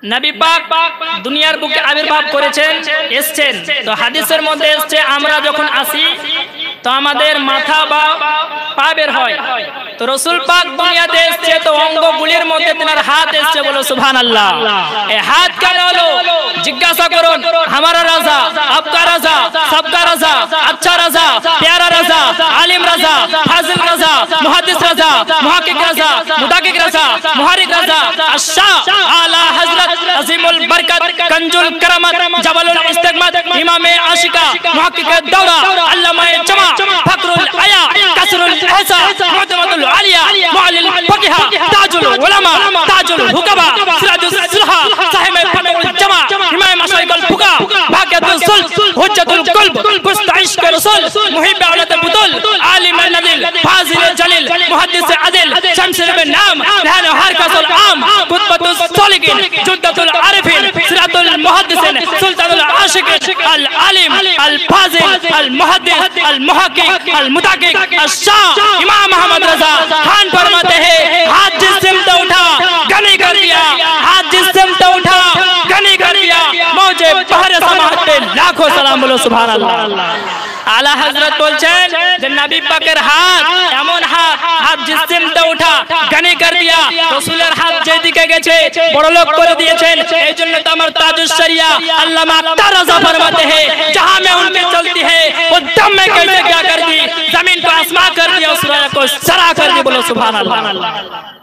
নবী পাক দুনিয়ার বুকে আবির্ভাব করেছেন, এসেছেন। তো হাদিসের মধ্যে এসেছে আমরা যখন আসি তো আমাদের মাথা বা পা বের হয়। তো রাসূল পাক দুনিয়াতে এসেছে তো অঙ্গগুলির মধ্যে তিনার হাত এসেছে, বলো সুবহানাল্লাহ। এই হাত কেন হলো? জিজ্ঞাসা করুন, हमारा রাজা, आपका রাজা, सबका রাজা, अच्छा রাজা, प्यारा রাজা, আলিম রাজা, ফাজিল রাজা, মুহাদ্দিস রাজা, মুহাক্কিক রাজা, মুদাক্কিক রাজা, মুহারিক রাজা, আশা আলা হযরত আজিমুল বরকত, कंजुल करमत, जबलुल इस्तिगमत, इमामे आशिका, मुहक्किक दौरा, अल्लामाए जमा, फखरुल आया, कसरुल एहसा, मुतमदुल आलिया, मुअल्लिल फकीहा, ताजुल उलमा, ताजुल हुकमा, सिराजुस सुलहा, साहिबे फतहुल जमा, इमाम मशाइखुल फुका, भाकियातुल सुल्ह, हुज्जतुल कुल्ब, मुस्तइश के रसूल, मुहिब्बे औलाद बुतुल, आलिम नदील, फाजिल जलील, मुहद्दिस अदिल, शमशेर बिन नाम, रहन हरकसुल आम, कुतबतुस सलिकिन, जुद्दतुल आरिफिन, सिरातुल मुहद्दिसिन, सुल्तानुल आशिकिन, अल आलिम, अल फाजिल, अल मुहद्दिस, अल मुहक्किक, अल मुदाक्किक, अशाह इमाम अहमद रजा खान फरमाते हैं, हाथ जिस सिमत उठा गनी कर दिया, हाथ जिस सिमत उठा गनी कर दिया, मौजे बहर समाते लाखों सलाम, बोलो सुभानाल्लाह। आला हजरत বলছেন যে নবী পাকের হাত এমন হাত जिस सिमत उठा गनी कर दिया, রাসূলের হাত যেদিকে গেছে বড়লোক করে দিয়েছেন। এইজন্য তো আমার তাজুশ শরিয়া আল্লামা আক্তার রাজা फरमाते हैं, जहां में उनकी चलती है वो दम में कैसे क्या कर दी, जमीन को आसमां कर दिया, उस राह को सरा कर दी, बोलो सुभान अल्लाह।